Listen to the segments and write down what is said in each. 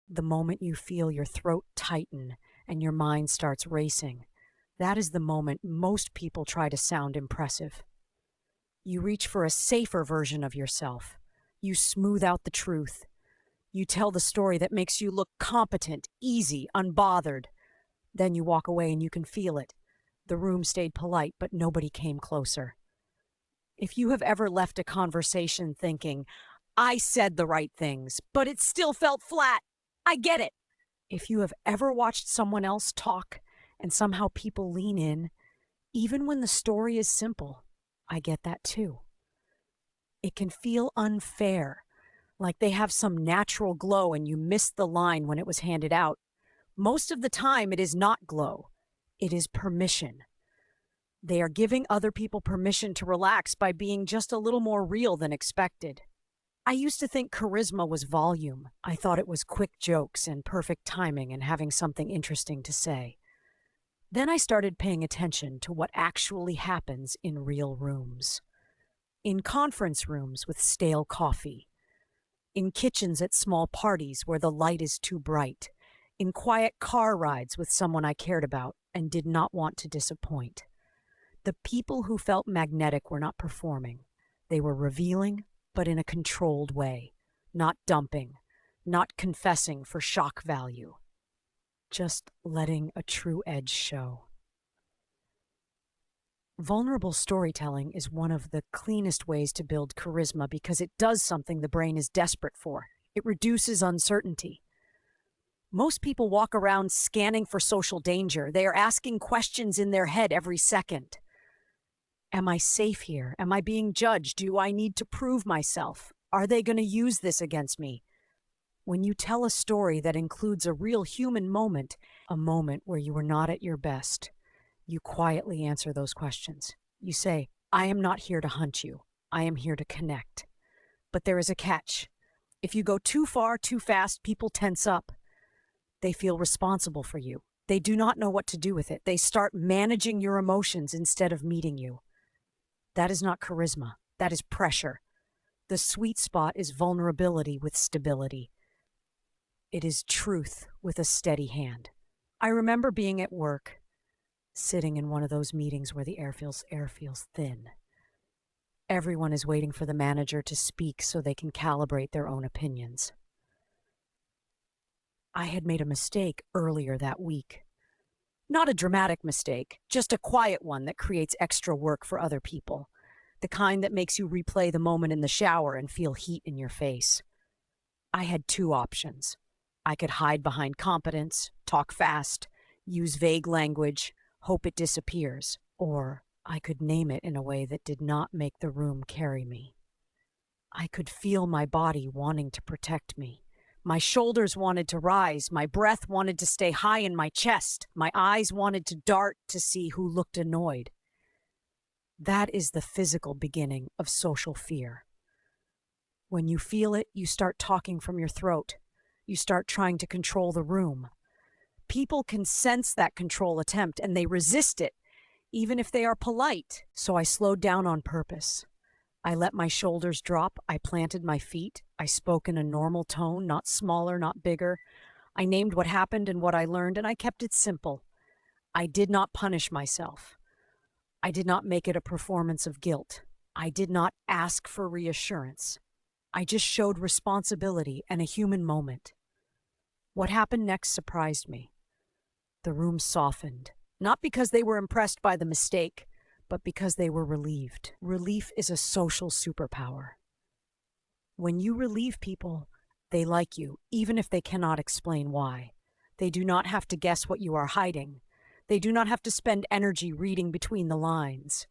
The moment you feel your throat tighten and your mind starts racing, that is the moment most people try to sound impressive. You reach for a safer version of yourself. You smooth out the truth. You tell the story that makes you look competent, easy, unbothered. Then you walk away and you can feel it. The room stayed polite, but nobody came closer. If you have ever left a conversation thinking, I said the right things, but it still felt flat, I get it. If you have ever watched someone else talk and somehow people lean in, even when the story is simple, I get that too. It can feel unfair, like they have some natural glow and you missed the line when it was handed out. Most of the time, it is not glow, it is permission. They are giving other people permission to relax by being just a little more real than expected. I used to think charisma was volume. I thought it was quick jokes and perfect timing and having something interesting to say. Then I started paying attention to what actually happens in real rooms. In conference rooms with stale coffee. In kitchens at small parties where the light is too bright. In quiet car rides with someone I cared about and did not want to disappoint. The people who felt magnetic were not performing. They were revealing, but in a controlled way. Not dumping, not confessing for shock value. Just letting a true edge show. Vulnerable storytelling is one of the cleanest ways to build charisma because it does something the brain is desperate for. It reduces uncertainty. Most people walk around scanning for social danger. They are asking questions in their head every second. Am I safe here? Am I being judged? Do I need to prove myself? Are they going to use this against me? When you tell a story that includes a real human moment, a moment where you were not at your best, you quietly answer those questions. You say, I am not here to hunt you. I am here to connect. But there is a catch. If you go too far, too fast, people tense up. They feel responsible for you. They do not know what to do with it. They start managing your emotions instead of meeting you. That is not charisma. That is pressure. The sweet spot is vulnerability with stability. It is truth with a steady hand. I remember being at work, sitting in one of those meetings where the air feels thin. Everyone is waiting for the manager to speak so they can calibrate their own opinions. I had made a mistake earlier that week. Not a dramatic mistake, just a quiet one that creates extra work for other people. The kind that makes you replay the moment in the shower and feel heat in your face. I had two options. I could hide behind competence, talk fast, use vague language, hope it disappears, or I could name it in a way that did not make the room carry me. I could feel my body wanting to protect me. My shoulders wanted to rise, my breath wanted to stay high in my chest, my eyes wanted to dart to see who looked annoyed. That is the physical beginning of social fear. When you feel it, you start talking from your throat. You start trying to control the room. People can sense that control attempt and they resist it, even if they are polite. So I slowed down on purpose. I let my shoulders drop. I planted my feet. I spoke in a normal tone, not smaller, not bigger. I named what happened and what I learned, and I kept it simple. I did not punish myself. I did not make it a performance of guilt. I did not ask for reassurance. I just showed responsibility and a human moment. What happened next surprised me. The room softened, not because they were impressed by the mistake, but because they were relieved. Relief is a social superpower. When you relieve people, they like you, even if they cannot explain why. They do not have to guess what you are hiding. They do not have to spend energy reading between the lines.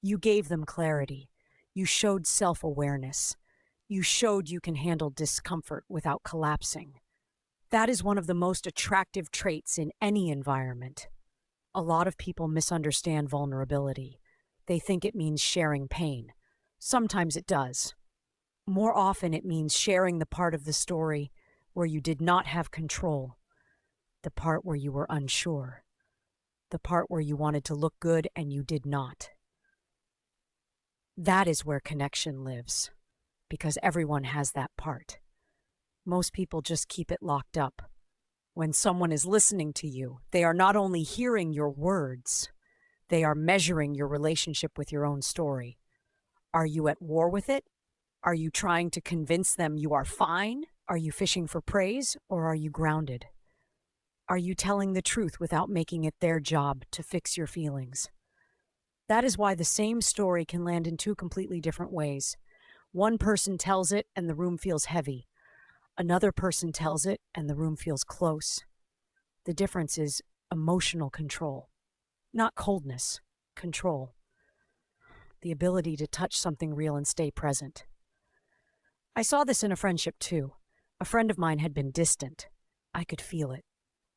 You gave them clarity. You showed self-awareness. You showed you can handle discomfort without collapsing. That is one of the most attractive traits in any environment. A lot of people misunderstand vulnerability. They think it means sharing pain. Sometimes it does. More often it means sharing the part of the story where you did not have control, the part where you were unsure, the part where you wanted to look good and you did not. That is where connection lives, because everyone has that part. Most people just keep it locked up. When someone is listening to you, they are not only hearing your words, they are measuring your relationship with your own story. Are you at war with it? Are you trying to convince them you are fine? Are you fishing for praise, or are you grounded? Are you telling the truth without making it their job to fix your feelings? That is why the same story can land in two completely different ways. One person tells it and the room feels heavy. Another person tells it and the room feels close. The difference is emotional control, not coldness, control. The ability to touch something real and stay present. I saw this in a friendship too. A friend of mine had been distant. I could feel it.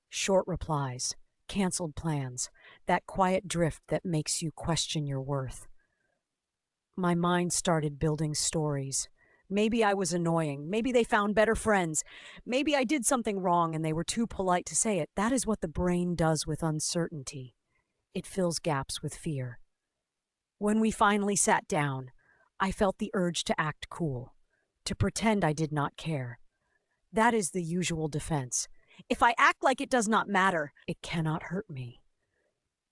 Short replies, canceled plans, that quiet drift that makes you question your worth. My mind started building stories. Maybe I was annoying. Maybe they found better friends. Maybe I did something wrong and they were too polite to say it. That is what the brain does with uncertainty. It fills gaps with fear. When we finally sat down, I felt the urge to act cool, to pretend I did not care. That is the usual defense. If I act like it does not matter, it cannot hurt me.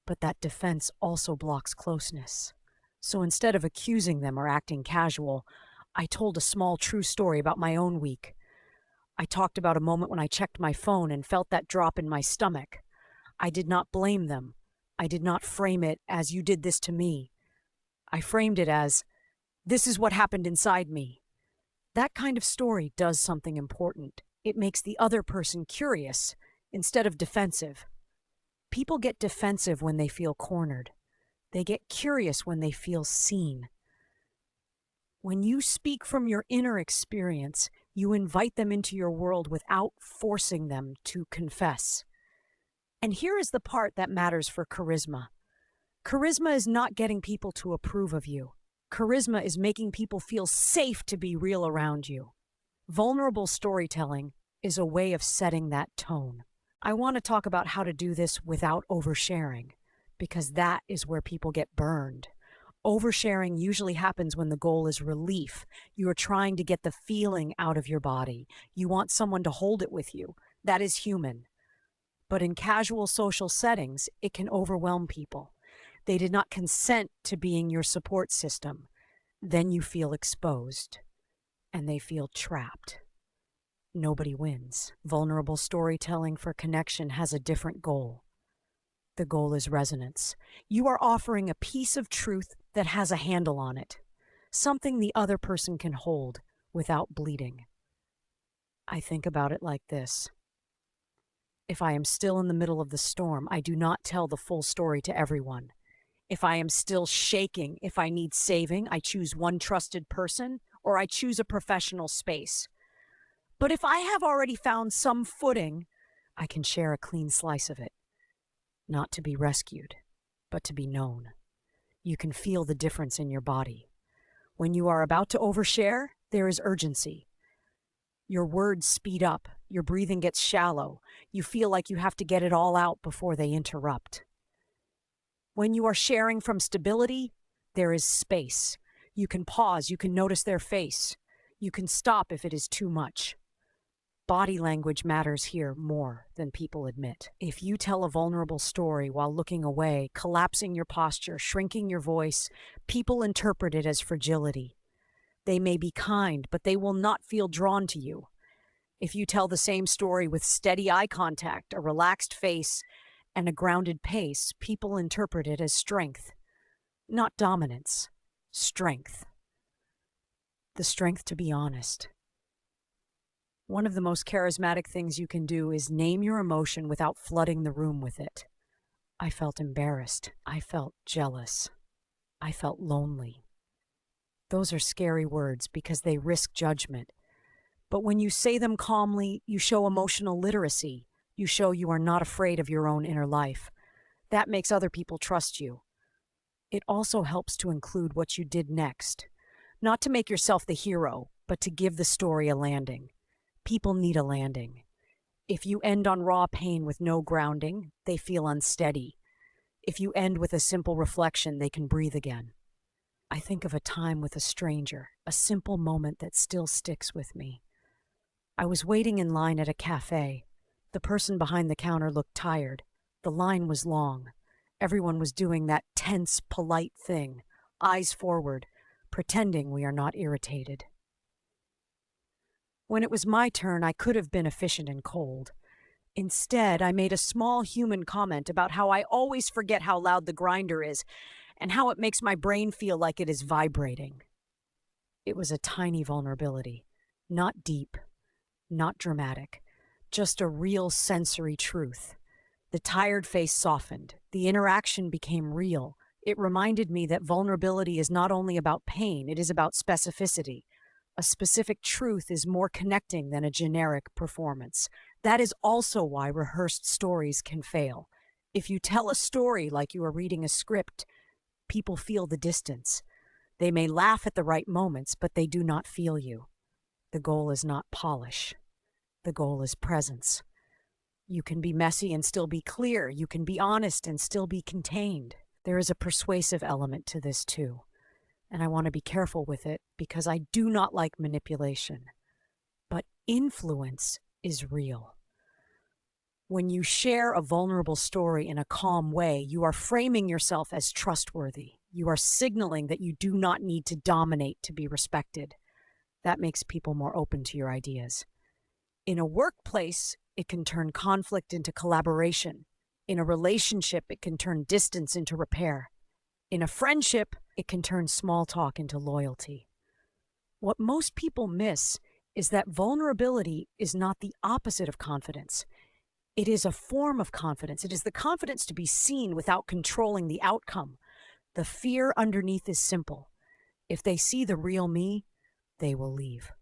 But that defense also blocks closeness. So instead of accusing them or acting casual, I told a small true story about my own week. I talked about a moment when I checked my phone and felt that drop in my stomach. I did not blame them. I did not frame it as "you did this to me." I framed it as, "this is what happened inside me." That kind of story does something important. It makes the other person curious instead of defensive. People get defensive when they feel cornered. They get curious when they feel seen. When you speak from your inner experience, you invite them into your world without forcing them to confess. And here is the part that matters for charisma. Charisma is not getting people to approve of you. Charisma is making people feel safe to be real around you. Vulnerable storytelling is a way of setting that tone. I want to talk about how to do this without oversharing, because that is where people get burned. Oversharing usually happens when the goal is relief. You are trying to get the feeling out of your body. You want someone to hold it with you. That is human. But in casual social settings, it can overwhelm people. They did not consent to being your support system. Then you feel exposed, and they feel trapped. Nobody wins. Vulnerable storytelling for connection has a different goal. The goal is resonance. You are offering a piece of truth that has a handle on it, something the other person can hold without bleeding. I think about it like this. If I am still in the middle of the storm, I do not tell the full story to everyone. If I am still shaking, if I need saving, I choose one trusted person or I choose a professional space. But if I have already found some footing, I can share a clean slice of it. Not to be rescued, but to be known. You can feel the difference in your body. When you are about to overshare, there is urgency. Your words speed up, your breathing gets shallow, you feel like you have to get it all out before they interrupt. When you are sharing from stability, there is space. You can pause, you can notice their face. You can stop if it is too much. Body language matters here more than people admit. If you tell a vulnerable story while looking away, collapsing your posture, shrinking your voice, people interpret it as fragility. They may be kind, but they will not feel drawn to you. If you tell the same story with steady eye contact, a relaxed face, and a grounded pace, people interpret it as strength. Not dominance, strength. The strength to be honest. One of the most charismatic things you can do is name your emotion without flooding the room with it. I felt embarrassed. I felt jealous. I felt lonely. Those are scary words because they risk judgment. But when you say them calmly, you show emotional literacy. You show you are not afraid of your own inner life. That makes other people trust you. It also helps to include what you did next. Not to make yourself the hero, but to give the story a landing. People need a landing. If you end on raw pain with no grounding, they feel unsteady. If you end with a simple reflection, they can breathe again. I think of a time with a stranger, a simple moment that still sticks with me. I was waiting in line at a cafe. The person behind the counter looked tired. The line was long. Everyone was doing that tense, polite thing, eyes forward, pretending we are not irritated. When it was my turn, I could have been efficient and cold. Instead, I made a small human comment about how I always forget how loud the grinder is and how it makes my brain feel like it is vibrating. It was a tiny vulnerability, not deep, not dramatic, just a real sensory truth. The tired face softened. The interaction became real. It reminded me that vulnerability is not only about pain, it is about specificity. A specific truth is more connecting than a generic performance. That is also why rehearsed stories can fail. If you tell a story like you are reading a script, people feel the distance. They may laugh at the right moments, but they do not feel you. The goal is not polish. The goal is presence. You can be messy and still be clear. You can be honest and still be contained. There is a persuasive element to this too, and I want to be careful with it because I do not like manipulation. But influence is real. When you share a vulnerable story in a calm way, you are framing yourself as trustworthy. You are signaling that you do not need to dominate to be respected. That makes people more open to your ideas. In a workplace, it can turn conflict into collaboration. In a relationship, it can turn distance into repair. In a friendship, it can turn small talk into loyalty. What most people miss is that vulnerability is not the opposite of confidence. It is a form of confidence. It is the confidence to be seen without controlling the outcome. The fear underneath is simple. If they see the real me, they will leave.